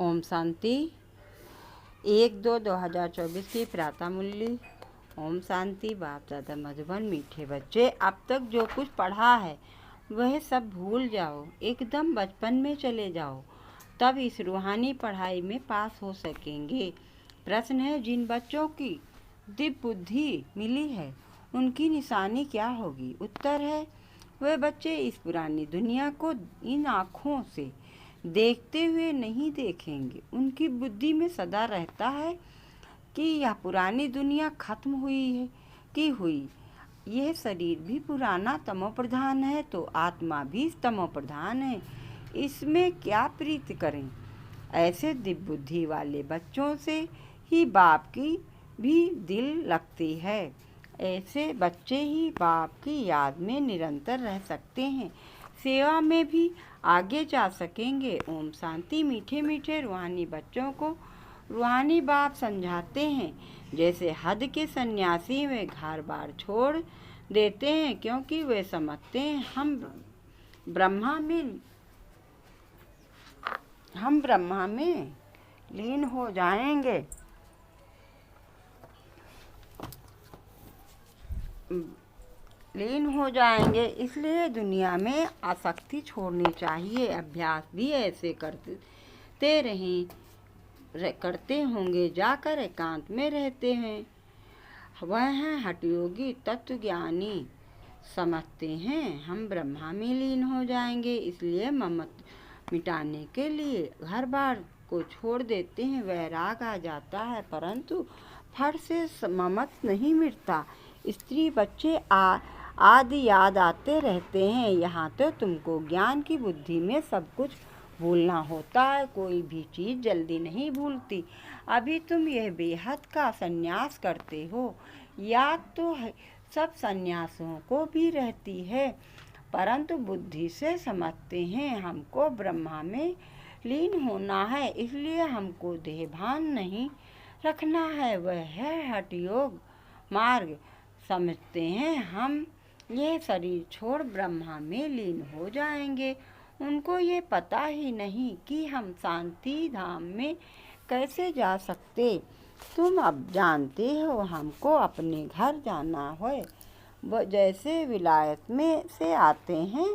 ओम शांति। 1/2/2024 की प्रातः मूल्य। ओम शांति। बाप दादा मधुबन। मीठे बच्चे, अब तक जो कुछ पढ़ा है वह सब भूल जाओ, एकदम बचपन में चले जाओ, तब इस रूहानी पढ़ाई में पास हो सकेंगे। प्रश्न है, जिन बच्चों की दिव्य बुद्धि मिली है उनकी निशानी क्या होगी? उत्तर है, वे बच्चे इस पुरानी दुनिया को इन आँखों से देखते हुए नहीं देखेंगे। उनकी बुद्धि में सदा रहता है कि यह पुरानी दुनिया खत्म हुई है कि हुई, यह शरीर भी पुराना तमोप्रधान है तो आत्मा भी तमोप्रधान है, इसमें क्या प्रीति करें। ऐसे दिव्य बुद्धि वाले बच्चों से ही बाप की भी दिल लगती है। ऐसे बच्चे ही बाप की याद में निरंतर रह सकते हैं, सेवा में भी आगे जा सकेंगे। ओम शांति। मीठे मीठे रूहानी बच्चों को रूहानी बाप समझाते हैं, जैसे हद के सन्यासी वे घर बार छोड़ देते हैं क्योंकि वे समझते हैं हम ब्रह्मा में लीन हो जाएंगे। इसलिए दुनिया में आसक्ति छोड़नी चाहिए। अभ्यास भी ऐसे करते होंगे। जाकर एकांत में रहते हैं, वह हैं हठयोगी तत्वज्ञानी, समझते हैं हम ब्रह्मा में लीन हो जाएंगे, इसलिए ममत मिटाने के लिए घर बार को छोड़ देते हैं। वैराग आ जाता है परंतु फट से ममत नहीं मिटता। स्त्री बच्चे आदि याद आते रहते हैं। यहाँ तो तुमको ज्ञान की बुद्धि में सब कुछ भूलना होता है, कोई भी चीज़ जल्दी नहीं भूलती। अभी तुम यह बेहद का संन्यास करते हो, याद तो सब संन्यासों को भी रहती है, परंतु बुद्धि से समझते हैं हमको ब्रह्मा में लीन होना है, इसलिए हमको देहभान नहीं रखना है। वह है हठयोग मार्ग। समझते हैं हम ये शरीर छोड़ ब्रह्मा में लीन हो जाएंगे। उनको ये पता ही नहीं कि हम शांति धाम में कैसे जा सकते। तुम अब जानते हो हमको अपने घर जाना है। जैसे विलायत में से आते हैं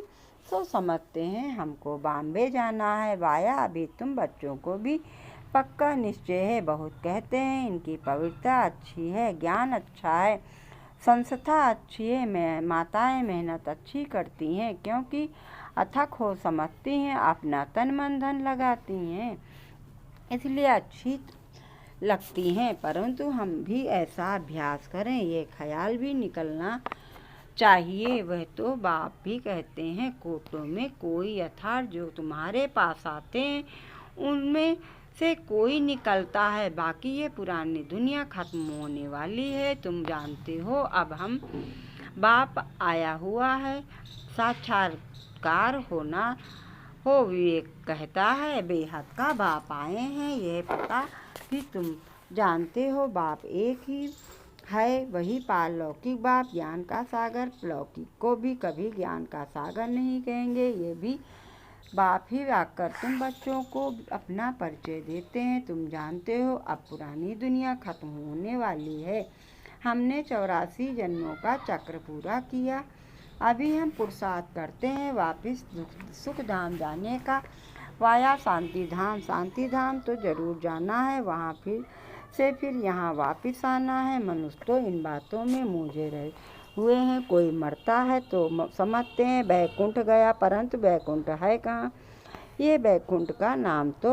तो समझते हैं हमको बॉम्बे जाना है। वाया अभी तुम बच्चों को भी पक्का निश्चय है। बहुत कहते हैं इनकी पवित्रता अच्छी है, ज्ञान अच्छा है, संस्था अच्छी है, माताएं मेहनत अच्छी करती हैं क्योंकि अथक हो समझती हैं, अपना तन मन धन लगाती हैं, इसलिए अच्छी लगती हैं। परंतु हम भी ऐसा अभ्यास करें, ये ख्याल भी निकलना चाहिए। वह तो बाप भी कहते हैं, कोटों में कोई यथार्थ जो तुम्हारे पास आते हैं उनमें से कोई निकलता है, बाकी ये पुरानी दुनिया खत्म होने वाली है। तुम जानते हो अब हम बाप आया हुआ है, साक्षात्कार होना हो। विवेक कहता है बेहद का बाप आए हैं, यह पता भी तुम जानते हो। बाप एक ही है, वही पारलौकिक बाप, ज्ञान का सागर। लौकिक को भी कभी ज्ञान का सागर नहीं कहेंगे, ये भी बाप ही आकर तुम बच्चों को अपना परिचय देते हैं। तुम जानते हो अब पुरानी दुनिया खत्म होने वाली है। हमने 84 जन्मों का चक्र पूरा किया, अभी हम पुरुषार्थ करते हैं वापिस सुख धाम जाने का। वाया शांति धाम। शांति धाम तो जरूर जाना है, वहाँ फिर यहाँ वापिस आना है। मनुष्य तो इन बातों में मूझे रहे हुए हैं। कोई मरता है तो समझते हैं वैकुंठ गया, परंतु वैकुंठ है कहाँ? ये वैकुंठ का नाम तो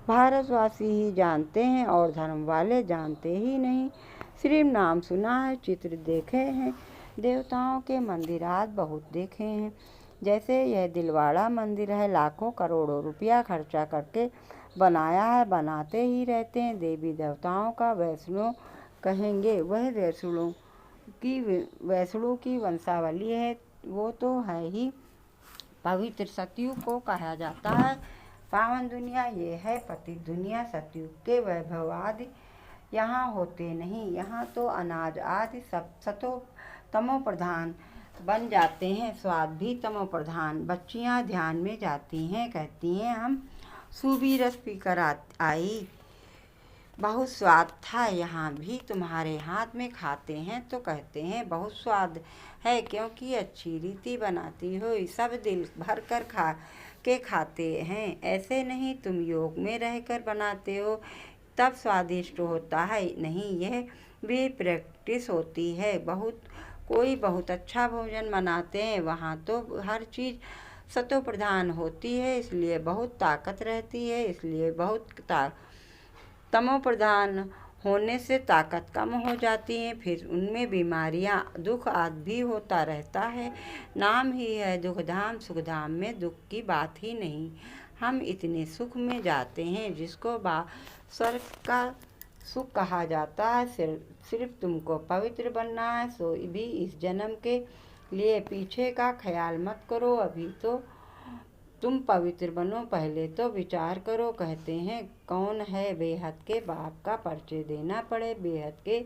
भारतवासी ही जानते हैं और धर्म वाले जानते ही नहीं। सिर्फ नाम सुना है, चित्र देखे हैं, देवताओं के मंदिरात बहुत देखे हैं। जैसे यह दिलवाड़ा मंदिर है, लाखों करोड़ों रुपया खर्चा करके बनाया है, बनाते ही रहते हैं। देवी देवताओं का वैष्णो कहेंगे, वह वैष्णो की वंशावली है, वो तो है ही। पवित्र सतयुग को कहा जाता है। पावन दुनिया ये है, पतित दुनिया। सतयुग के वैभव आदि यहाँ होते नहीं, यहाँ तो अनाज आदि सब सतो तमो प्रधान बन जाते हैं, स्वाद भी तमो प्रधान। बच्चियाँ ध्यान में जाती हैं, कहती हैं हम सूबी रस पीकर आई, बहुत स्वाद था। यहाँ भी तुम्हारे हाथ में खाते हैं तो कहते हैं बहुत स्वाद है, क्योंकि अच्छी रीति बनाती हो, सब दिल भर कर खाते हैं। ऐसे नहीं, तुम योग में रहकर बनाते हो तब स्वादिष्ट होता है, नहीं यह भी प्रैक्टिस होती है। कोई बहुत अच्छा भोजन बनाते हैं, वहाँ तो हर चीज़ सतो प्रधान होती है, इसलिए बहुत ताकत रहती है। इसलिए बहुत तमो प्रधान होने से ताकत कम हो जाती है, फिर उनमें बीमारियां, दुख आदि भी होता रहता है। नाम ही है दुखधाम, सुखधाम में दुख की बात ही नहीं। हम इतने सुख में जाते हैं जिसको स्वर्ग का सुख कहा जाता है। सिर्फ तुमको पवित्र बनना है, सो भी इस जन्म के लिए पीछे का ख्याल मत करो, अभी तो तुम पवित्र बनो, पहले तो विचार करो। कहते हैं कौन है बेहद के बाप का परिचय देना पड़े। बेहद के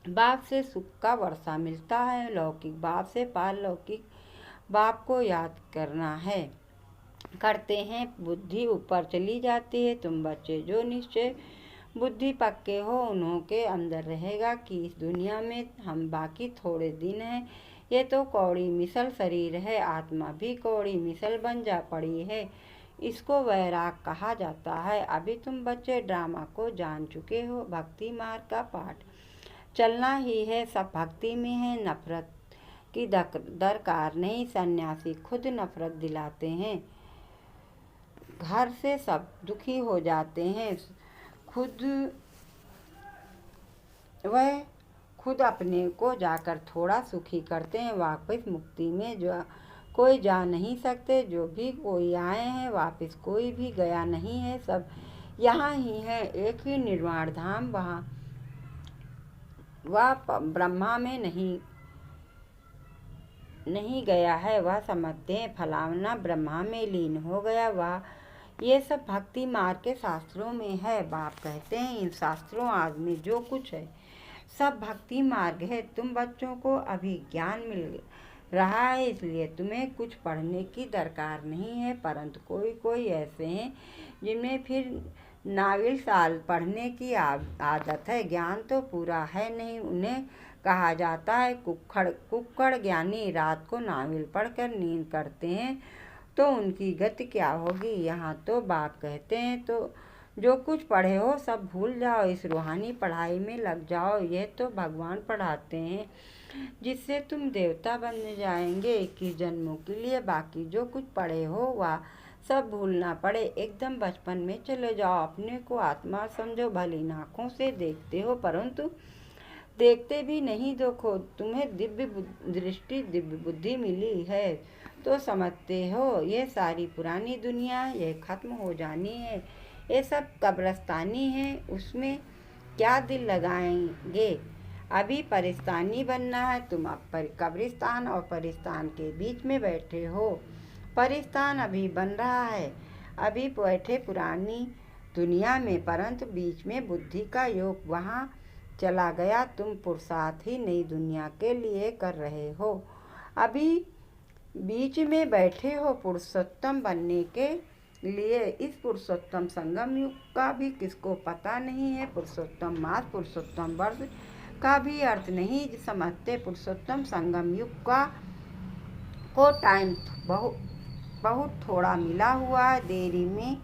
बाप से सुख का वर्षा मिलता है, लौकिक बाप से पारलौकिक बाप को याद करना है, करते हैं बुद्धि ऊपर चली जाती है। तुम बच्चे जो निश्चय बुद्धि पक्के हो, उन्हों के अंदर रहेगा कि इस दुनिया में हम बाकी थोड़े दिन हैं। ये तो कौड़ी मिसल शरीर है, आत्मा भी कौड़ी मिसल बन जा पड़ी है, इसको वैराग कहा जाता है। अभी तुम बच्चे ड्रामा को जान चुके हो, भक्ति मार्ग का पाठ चलना ही है, सब भक्ति में है, नफरत की दरकार नहीं। सन्यासी खुद नफरत दिलाते हैं, घर से सब दुखी हो जाते हैं, खुद अपने को जाकर थोड़ा सुखी करते हैं। वापस मुक्ति में जो कोई जा नहीं सकते, जो भी कोई आए हैं वापस कोई भी गया नहीं है, सब यहाँ ही है, एक ही निर्वाण धाम, वह ब्रह्मा में नहीं गया है, वह समझते हैं फलाना ब्रह्मा में लीन हो गया। वह ये सब भक्ति मार्ग के शास्त्रों में है। बाप कहते हैं इन शास्त्रों आदि में जो कुछ है सब भक्ति मार्ग है। तुम बच्चों को अभी ज्ञान मिल रहा है, इसलिए तुम्हें कुछ पढ़ने की दरकार नहीं है, परंतु कोई ऐसे हैं जिनमें फिर नाविल साल पढ़ने की आदत है। ज्ञान तो पूरा है नहीं, उन्हें कहा जाता है कुक्कड़ ज्ञानी। रात को नाविल पढ़कर नींद करते हैं तो उनकी गति क्या होगी। यहाँ तो बाप कहते हैं तो जो कुछ पढ़े हो सब भूल जाओ, इस रूहानी पढ़ाई में लग जाओ। यह तो भगवान पढ़ाते हैं जिससे तुम देवता बन जाएंगे 21 जन्मों के लिए। बाकी जो कुछ पढ़े हो वह सब भूलना पड़े, एकदम बचपन में चले जाओ। अपने को आत्मा समझो, भली आँखों से देखते हो परंतु देखते भी नहीं। देखो तुम्हें दिव्य दृष्टि, दिव्य बुद्धि मिली है तो समझते हो ये सारी पुरानी दुनिया ये खत्म हो जानी है, ये सब कब्रस्तानी है, उसमें क्या दिल लगाएंगे। अभी परिस्तानी बनना है, तुम अब कब्रिस्तान और परिस्तान के बीच में बैठे हो। परिस्तान अभी बन रहा है, अभी बैठे पुरानी दुनिया में, परंतु बीच में बुद्धि का योग वहाँ चला गया। तुम पुरुषार्थ ही नई दुनिया के लिए कर रहे हो, अभी बीच में बैठे हो पुरुषोत्तम बनने के लिए। इस पुरुषोत्तम संगम युग का भी किसको पता नहीं है, पुरुषोत्तम मास पुरुषोत्तम वर्ष का भी अर्थ नहीं समझते। पुरुषोत्तम संगम युग को टाइम बहुत थोड़ा मिला हुआ है, देरी में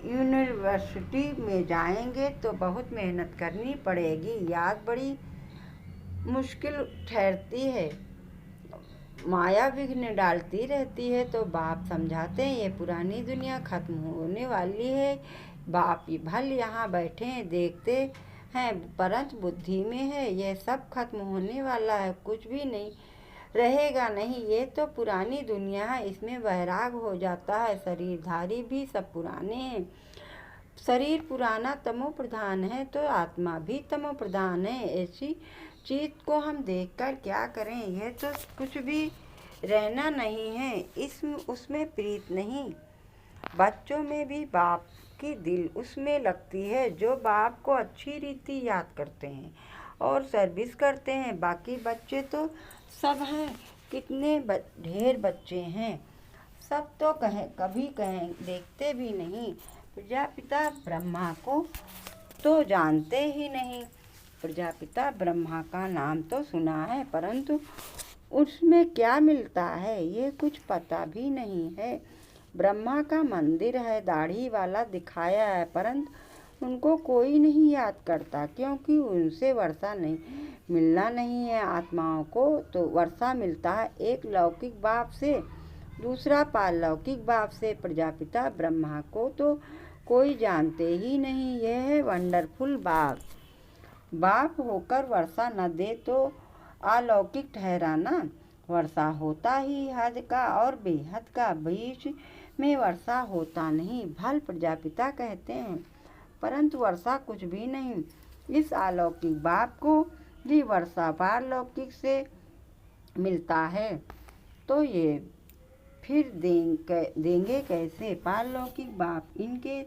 यूनिवर्सिटी में जाएंगे तो बहुत मेहनत करनी पड़ेगी, याद बड़ी मुश्किल ठहरती है, माया विघ्न डालती रहती है। तो बाप समझाते हैं ये पुरानी दुनिया खत्म होने वाली है। बाप भल यहाँ बैठे हैं देखते हैं, परंतु बुद्धि में है यह सब खत्म होने वाला है, कुछ भी नहीं रहेगा नहीं। ये तो पुरानी दुनिया है, इसमें वैराग हो जाता है। शरीरधारी भी सब पुराने हैं, शरीर पुराना तमो प्रधान है तो आत्मा भी तमो प्रधान है। ऐसी चीज को हम देखकर क्या करें, यह तो कुछ भी रहना नहीं है, उसमें प्रीत नहीं। बच्चों में भी बाप की दिल उसमें लगती है जो बाप को अच्छी रीति याद करते हैं और सर्विस करते हैं। बाकी बच्चे तो सब हैं, कितने ढेर बच्चे हैं, सब तो कभी देखते भी नहीं। प्रजापिता ब्रह्मा को तो जानते ही नहीं। प्रजापिता ब्रह्मा का नाम तो सुना है, परंतु उसमें क्या मिलता है ये कुछ पता भी नहीं है। ब्रह्मा का मंदिर है, दाढ़ी वाला दिखाया है, परंतु उनको कोई नहीं याद करता, क्योंकि उनसे वर्षा नहीं मिलना नहीं है। आत्माओं को तो वर्षा मिलता है एक लौकिक बाप से, दूसरा पारलौकिक बाप से। प्रजापिता ब्रह्मा को तो कोई जानते ही नहीं। यह है वंडरफुल बाप होकर वर्षा न दे तो अलौकिक ठहराना। वर्षा होता ही हद का और बेहद का, बीच में वर्षा होता नहीं। भल प्रजापिता कहते हैं, परंतु वर्षा कुछ भी नहीं। इस अलौकिक बाप को भी वर्षा पारलौकिक से मिलता है, तो ये फिर देंगे कैसे? पारलौकिक बाप इनके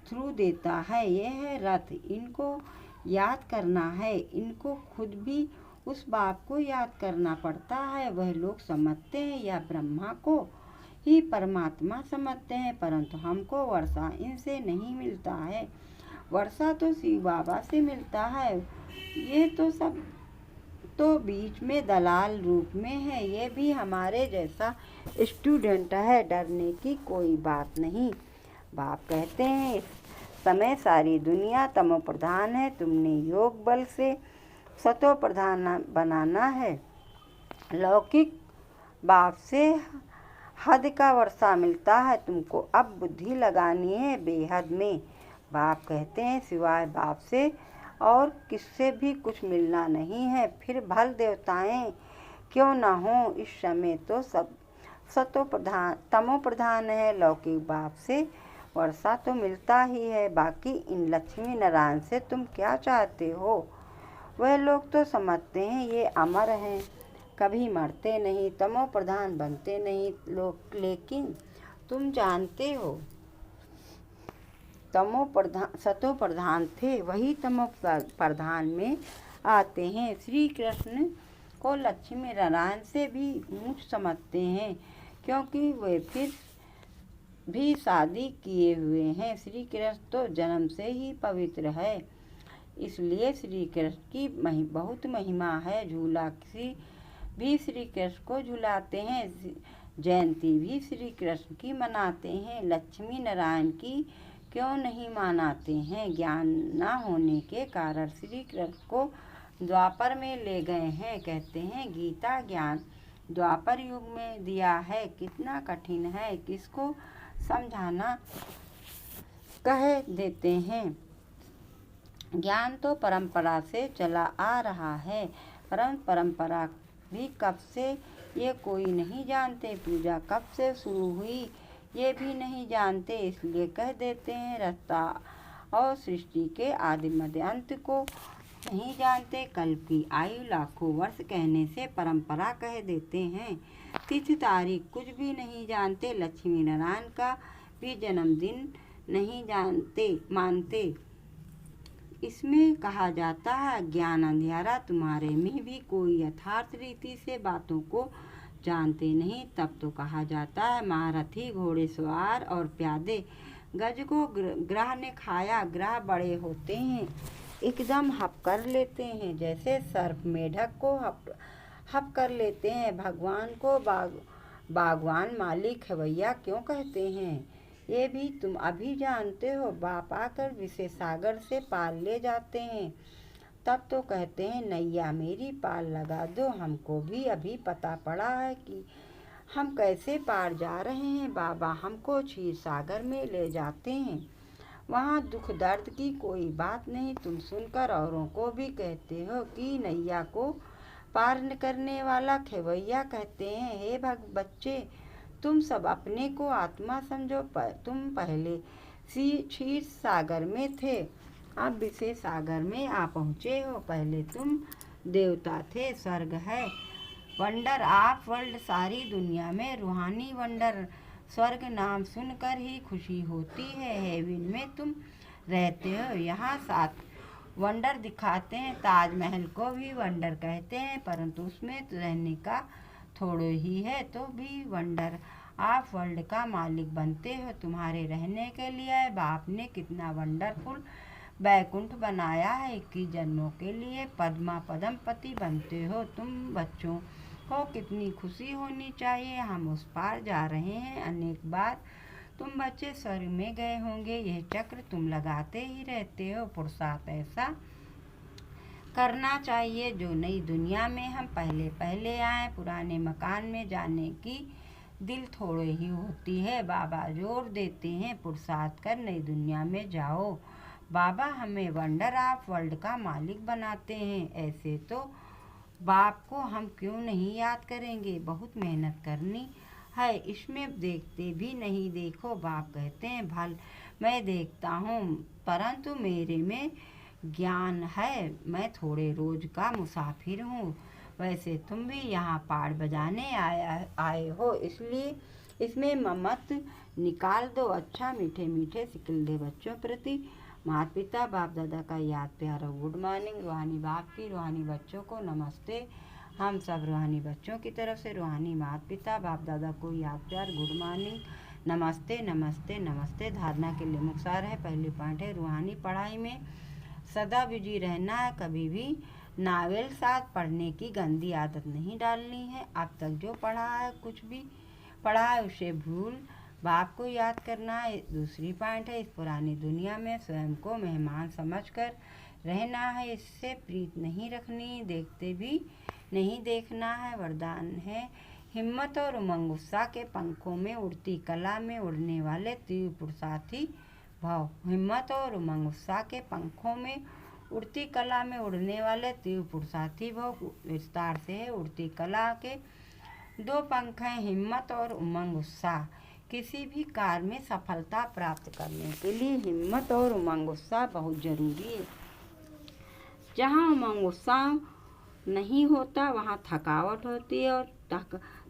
थ्रू देता है। यह है रथ, इनको याद करना है। इनको खुद भी उस बाप को याद करना पड़ता है। वह लोग समझते हैं या ब्रह्मा को ही परमात्मा समझते हैं, परंतु हमको वर्षा इनसे नहीं मिलता है। वर्षा तो शिव बाबा से मिलता है। ये तो सब तो बीच में दलाल रूप में है। ये भी हमारे जैसा स्टूडेंट है, डरने की कोई बात नहीं। बाप कहते हैं, इस समय सारी दुनिया तमो प्रधान है। तुमने योग बल से सतो प्रधान बनाना है। लौकिक बाप से हद का वर्षा मिलता है, तुमको अब बुद्धि लगानी है बेहद में। बाप कहते हैं, सिवाय बाप से और किससे भी कुछ मिलना नहीं है। फिर भल देवताएं क्यों ना हो, इस समय तो सब सतो प्रधान तमो प्रधान है। लौकिक बाप से वर्षा तो मिलता ही है, बाकी इन लक्ष्मी नारायण से तुम क्या चाहते हो? वह लोग तो समझते हैं ये अमर हैं, कभी मरते नहीं, तमो प्रधान बनते नहीं लोग। लेकिन तुम जानते हो तमो प्रधान सतो प्रधान थे, वही तमो प्रधान में आते हैं। श्री कृष्ण को लक्ष्मी नारायण से भी ऊंच समझते हैं, क्योंकि वे फिर भी शादी किए हुए हैं। श्री कृष्ण तो जन्म से ही पवित्र है, इसलिए श्री कृष्ण की बहुत महिमा है। झूला भी श्री कृष्ण को झुलाते हैं, जयंती भी श्री कृष्ण की मनाते हैं। लक्ष्मी नारायण की क्यों नहीं मनाते हैं? ज्ञान न होने के कारण श्री कृष्ण को द्वापर में ले गए हैं। कहते हैं, गीता ज्ञान द्वापर युग में दिया है, कितना कठिन है, किसको समझाना कह देते हैं। ज्ञान तो परंपरा से चला आ रहा है, परंतु परंपरा भी कब से ये कोई नहीं जानते। पूजा कब से शुरू हुई ये भी नहीं जानते, इसलिए कह देते हैं। रास्ता और सृष्टि के आदि मध्य अंत को नहीं जानते। कल्प की आयु लाखों वर्ष कहने से परंपरा कह देते हैं। तिथि तारीख कुछ भी नहीं जानते। लक्ष्मी नारायण का भी जन्मदिन नहीं मानते। इसमें कहा जाता है, ज्ञान अंधियारा तुम्हारे में भी कोई यथार्थ रीति से बातों को जानते नहीं। तब तो कहा जाता है, महारथी घोड़ेसवार और प्यादे गज को ग्रह ने खाया। ग्रह बड़े होते हैं, एकदम हप कर लेते हैं, जैसे सर्प मेढक को हप कर लेते हैं। भगवान को बागवान मालिक खवैया क्यों कहते हैं, ये भी तुम अभी जानते हो। बाप आकर विषय सागर से पार ले जाते हैं, तब तो कहते हैं, नैया मेरी पार लगा दो। हमको भी अभी पता पड़ा है कि हम कैसे पार जा रहे हैं। बाबा हमको क्षीर सागर में ले जाते हैं, वहाँ दुख दर्द की कोई बात नहीं। तुम सुनकर औरों को भी कहते हो कि नैया को पार करने वाला खेवैया कहते हैं। हे बच्चे, तुम सब अपने को आत्मा समझो। तुम पहले क्षीर सागर में थे, अब विषय सागर में आ पहुँचे हो। पहले तुम देवता थे, स्वर्ग है वंडर ऑफ वर्ल्ड, सारी दुनिया में रूहानी वंडर। स्वर्ग नाम सुनकर ही खुशी होती है। हेवन में तुम रहते हो, यहाँ 7 वंडर दिखाते हैं। ताजमहल को भी वंडर कहते हैं, परंतु उसमें रहने का थोड़ो ही है, तो भी वंडर आप वर्ल्ड का मालिक बनते हो, तुम्हारे रहने के लिए बाप ने कितना वंडरफुल बैकुंठ बनाया है, 21 जन्मों के लिए पद्मा पदम पति बनते हो तुम। बच्चों को कितनी खुशी होनी चाहिए, हम उस पार जा रहे हैं। अनेक बार तुम बच्चे स्वर्ग में गए होंगे, यह चक्र तुम लगाते ही रहते हो। पुरुषार्थ ऐसा करना चाहिए जो नई दुनिया में हम पहले पहले आए। पुराने मकान में जाने की दिल थोड़े ही होती है, बाबा जोर देते हैं पुरुषार्थ कर नई दुनिया में जाओ। बाबा हमें वंडर ऑफ वर्ल्ड का मालिक बनाते हैं, ऐसे तो बाप को हम क्यों नहीं याद करेंगे। बहुत मेहनत करनी है, इसमें देखते भी नहीं। देखो बाप कहते हैं भल मैं देखता हूँ परंतु मेरे में ज्ञान है, मैं थोड़े रोज का मुसाफिर हूँ। वैसे तुम भी यहाँ पाड़ बजाने आए हो, इसलिए इसमें मत निकाल दो। अच्छा मीठे मीठे सिकल दे बच्चों प्रति माता पिता बाप दादा का याद प्यार और गुड मॉर्निंग। रूहानी बाप की रूहानी बच्चों को नमस्ते। हम सब रूहानी बच्चों की तरफ से रूहानी माता पिता बाप दादा को याद प्यार गुड मॉर्निंग, नमस्ते नमस्ते नमस्ते। धारणा के लिए मुख्तार है। पहली पॉइंट है रूहानी पढ़ाई में सदा बिजी रहना है, कभी भी नावल साथ पढ़ने की गंदी आदत नहीं डालनी है। अब तक जो पढ़ा है कुछ भी पढ़ा है उसे भूल बाप को याद करना है। दूसरी पॉइंट है इस पुरानी दुनिया में स्वयं को मेहमान समझकर रहना है, इससे प्रीत नहीं रखनी, देखते भी नहीं देखना है। वरदान है हिम्मत और उमंग उत्साह के पंखों में उड़ती कला में उड़ने वाले तीव्र पुरुषार्थी भाव। हिम्मत और उमंग उत्साह के पंखों में उड़ती कला में उड़ने वाले तीव्र पुरुषार्थी भाव। विस्तार से है उड़ती कला के दो पंख हैं, हिम्मत और उमंग उत्साह। किसी भी कार्य में सफलता प्राप्त करने के लिए हिम्मत और उमंग उत्साह बहुत जरूरी है। जहाँ उमंग उत्साह नहीं होता वहाँ थकावट होती है और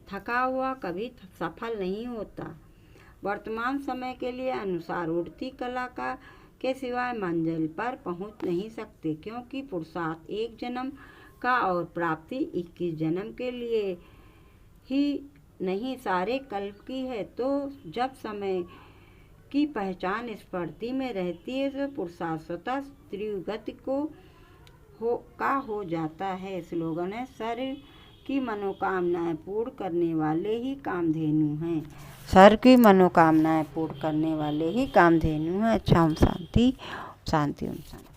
थका हुआ कभी सफल नहीं होता। वर्तमान समय के लिए अनुसार उड़ती कला का के सिवाय मंजिल पर पहुँच नहीं सकते, क्योंकि पुरुषार्थ एक जन्म का और प्राप्ति 21 जन्म के लिए ही नहीं सारे कल्प की है। तो जब समय की पहचान स्फूर्ति में रहती है तो पुरुषार्थ स्वतः तीव्र गति का हो जाता है। स्लोगन है सर की मनोकामनाएं पूर्ण करने वाले ही कामधेनु हैं। सर की मनोकामनाएं पूर्ण करने वाले ही कामधेनु हैं। अच्छा, ओम शांति शांति ओम शांति।